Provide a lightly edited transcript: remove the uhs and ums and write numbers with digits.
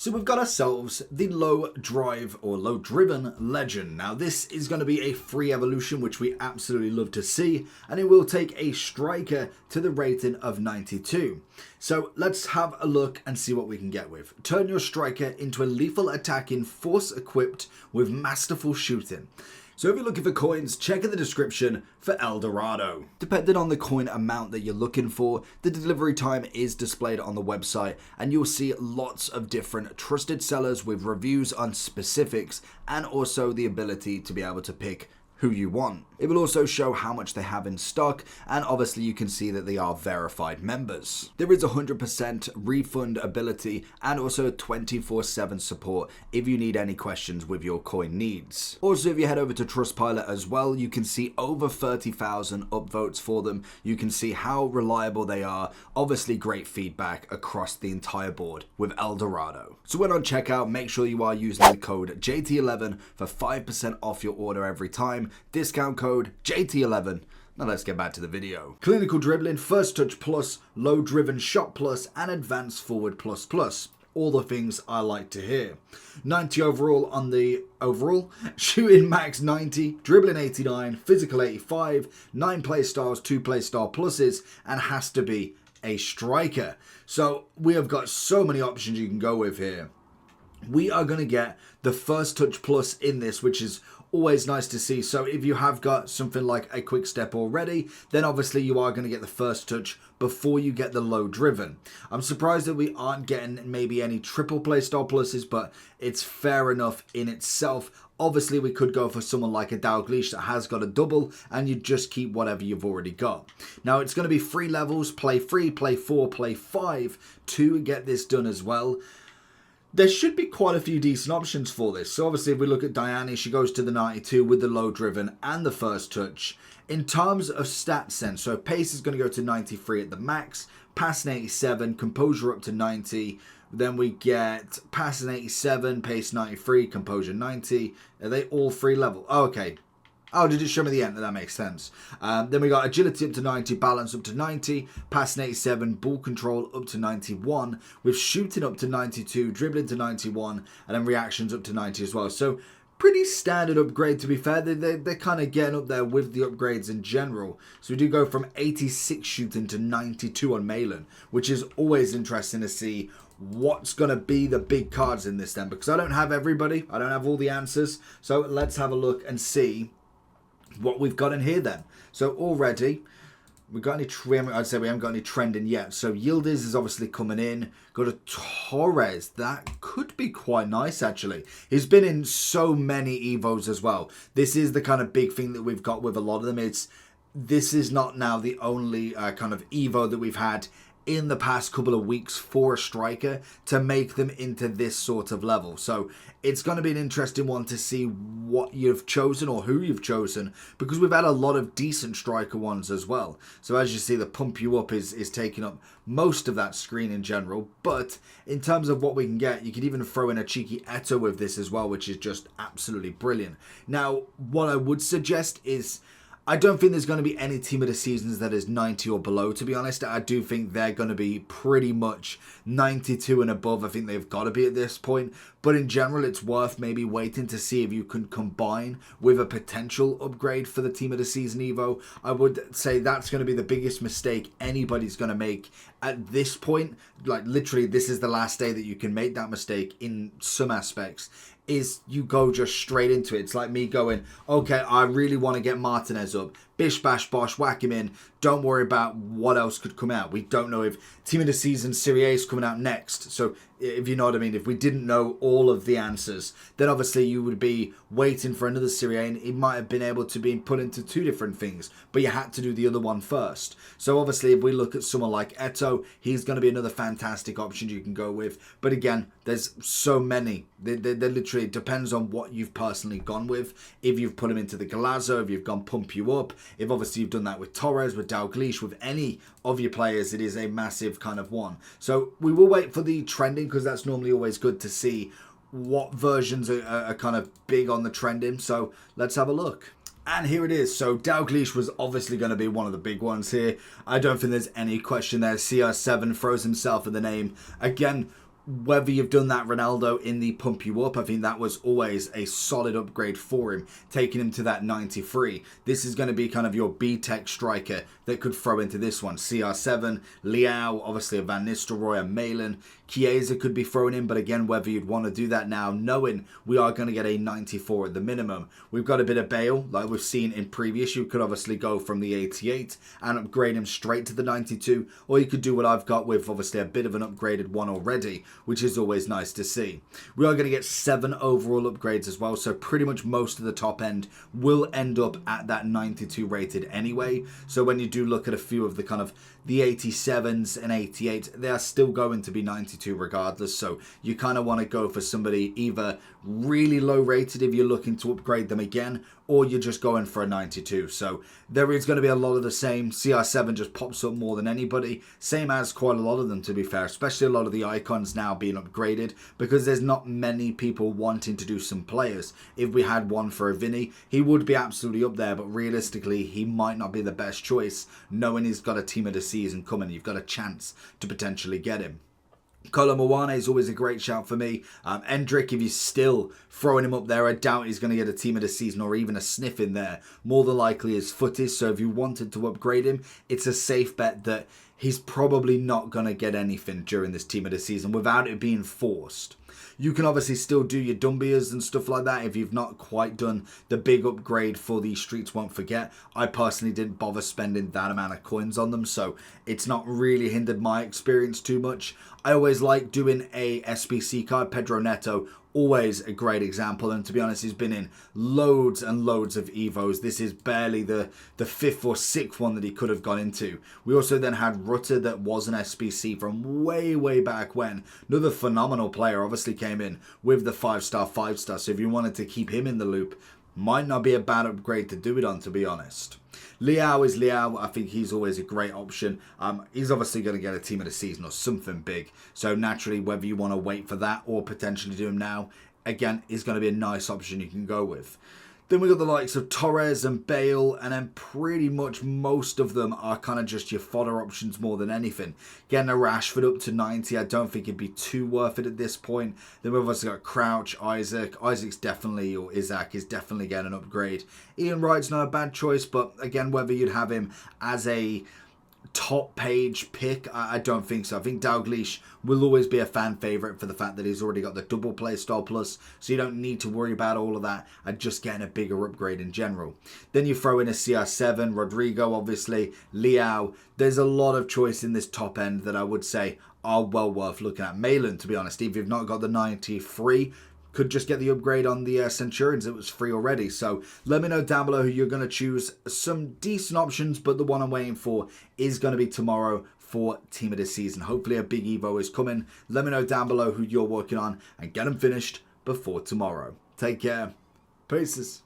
So we've got ourselves the low drive or low driven legend. Now this is going to be a free evolution, which we absolutely love to see, and it will take a striker to the rating of 92. So let's have a look and see what we can get with. Turn your striker into a lethal attacking force equipped with masterful shooting. So if you're looking for coins, check in the description for El Dorado. Depending on the coin amount that you're looking for, the delivery time is displayed on the website, and you'll see lots of different trusted sellers with reviews on specifics and also the ability to be able to pick who you want. It will also show how much they have in stock, and obviously you can see that they are verified members. There is 100% refund ability and also 24/7 support if you need any questions with your coin needs. Also, if you head over to Trustpilot as well, you can see over 30,000 upvotes for them. You can see how reliable they are. Obviously great feedback across the entire board with El Dorado. So when on checkout, make sure you are using the code JT11 for 5% off your order every time. Discount code JT11. Now let's get back to the video. Clinical dribbling, first touch plus, low driven shot plus, and advanced forward plus plus. All the things I like to hear. 90 overall on the overall, shooting max 90, dribbling 89, physical 85, 9 play styles, 2 play style pluses, and has to be a striker. So we have got so many options you can go with here. We are going to get the first touch plus in this, which is always nice to see. So if you have got something like a quick step already, then obviously you are going to get the first touch before you get the low driven. I'm surprised that we aren't getting maybe any triple play style pluses, but it's fair enough in itself. Obviously we could go for someone like a Dalglish that has got a double, and you just keep whatever you've already got. Now it's going to be 3 levels, play 3, play 4, play 5 to get this done as well. There should be quite a few decent options for this. So obviously if we look at Diane, she goes to the 92 with the low driven and the first touch. In terms of stats then, so pace is going to go to 93 at the max, passing 87, composure up to 90. Then we get passing 87, pace 93, composure 90. Are they all 3 level? Oh, okay. Oh, did it show me the end? That makes sense. Then we got agility up to 90, balance up to 90, passing 87, ball control up to 91, with shooting up to 92, dribbling to 91, and then reactions up to 90 as well. So pretty standard upgrade, to be fair. They're kind of getting up there with the upgrades in general. So we do go from 86 shooting to 92 on Malin, which is always interesting to see what's going to be the big cards in this then, because I don't have everybody. I don't have all the answers. So let's have a look and see what we've got in here then. So already we've got I'd say we haven't got any trending yet. So Yildiz is obviously coming in. Got a Torres. That could be quite nice actually. He's been in so many Evos as well. This is the kind of big thing that we've got with a lot of them. This is not now the only kind of Evo that we've had in the past couple of weeks for a striker to make them into this sort of level. So it's going to be an interesting one to see what you've chosen or who you've chosen, because we've had a lot of decent striker ones as well. So as you see, the pump you up is taking up most of that screen in general. But in terms of what we can get, you could even throw in a cheeky Eto with this as well, which is just absolutely brilliant. Now, what I would suggest is, I don't think there's going to be any team of the seasons that is 90 or below, to be honest. I do think they're going to be pretty much 92 and above. I think they've got to be at this point. But in general, it's worth maybe waiting to see if you can combine with a potential upgrade for the team of the season Evo. I would say that's going to be the biggest mistake anybody's going to make at this point. Like literally, this is the last day that you can make that mistake in some aspects. Is you go just straight into it. It's like me going, okay, I really want to get Martinez up. Bish, bash, bosh, whack him in. Don't worry about what else could come out. We don't know if Team of the Season Serie A is coming out next. So if you know what I mean, if we didn't know all of the answers, then obviously you would be waiting for another Serie A, and it might have been able to be put into 2 different things, but you had to do the other one first. So obviously if we look at someone like Eto, he's going to be another fantastic option you can go with. But again, there's so many. They literally depends on what you've personally gone with. If you've put him into the Galazzo, if you've gone pump you up, if obviously you've done that with Torres, with Dalglish, with any of your players, it is a massive kind of one. So we will wait for the trending, because that's normally always good to see what versions are kind of big on the trending. So let's have a look. And here it is. So Dalglish was obviously going to be one of the big ones here. I don't think there's any question there. CR7 throws himself in the name. Again, whether you've done that Ronaldo in the pump you up, I think that was always a solid upgrade for him, taking him to that 93. This is going to be kind of your B-Tech striker that could throw into this one. CR7, Leao, obviously a Van Nistelrooy, a Malin, Chiesa could be thrown in, but again, whether you'd want to do that now, knowing we are going to get a 94 at the minimum. We've got a bit of Bale, like we've seen in previous. You could obviously go from the 88 and upgrade him straight to the 92, or you could do what I've got with obviously a bit of an upgraded one already, which is always nice to see. We are going to get 7 overall upgrades as well, so pretty much most of the top end will end up at that 92 rated anyway. So when you do look at a few of the kind of the 87s and 88, they are still going to be 92 regardless. So you kind of want to go for somebody either really low rated if you're looking to upgrade them again, or you're just going for a 92. So there is going to be a lot of the same. CR7 just pops up more than anybody, same as quite a lot of them, to be fair, especially a lot of the icons now being upgraded, because there's not many people wanting to do some players. If we had one for a Vinny, he would be absolutely up there, but realistically he might not be the best choice, knowing he's got a team of the season coming. You've got a chance to potentially get him. Kolo Muani is always a great shout for me. Endrick, if you're still throwing him up there, I doubt he's going to get a team of the season or even a sniff in there. More than likely his foot is, so if you wanted to upgrade him, it's a safe bet that he's probably not going to get anything during this team of the season without it being forced. You can obviously still do your Dumbias and stuff like that if you've not quite done the big upgrade for the Streets Won't Forget. I personally didn't bother spending that amount of coins on them, so it's not really hindered my experience too much. I always like doing a SBC card. Pedro Neto, always a great example, and to be honest, he's been in loads and loads of Evos. This is barely the 5th or 6th one that he could have gone into. We also then had Rutter, that was an SBC from way back when. Another phenomenal player, obviously came in with the 5-star, 5-star, so if you wanted to keep him in the loop, might not be a bad upgrade to do it on, to be honest. Leao is Leao. I think he's always a great option. He's obviously going to get a team of the season or something big. So naturally, whether you want to wait for that or potentially do him now, again, is going to be a nice option you can go with. Then we got the likes of Torres and Bale, and then pretty much most of them are kind of just your fodder options more than anything. Getting a Rashford up to 90, I don't think it'd be too worth it at this point. Then we've also got Crouch, Isaac. Isaac's definitely, or Isaac is definitely getting an upgrade. Ian Wright's not a bad choice, but again, whether you'd have him as a top page pick, I don't think so. I think Dalglish will always be a fan favourite for the fact that he's already got the double play style plus, so you don't need to worry about all of that and just getting a bigger upgrade in general. Then you throw in a CR7, Rodrigo obviously, Leao. There's a lot of choice in this top end that I would say are well worth looking at. Malin, to be honest, if you've not got the 93, could just get the upgrade on the Centurions. It was free already. So let me know down below who you're going to choose. Some decent options, but the one I'm waiting for is going to be tomorrow for Team of the Season. Hopefully a big Evo is coming. Let me know down below who you're working on and get them finished before tomorrow. Take care. Peace.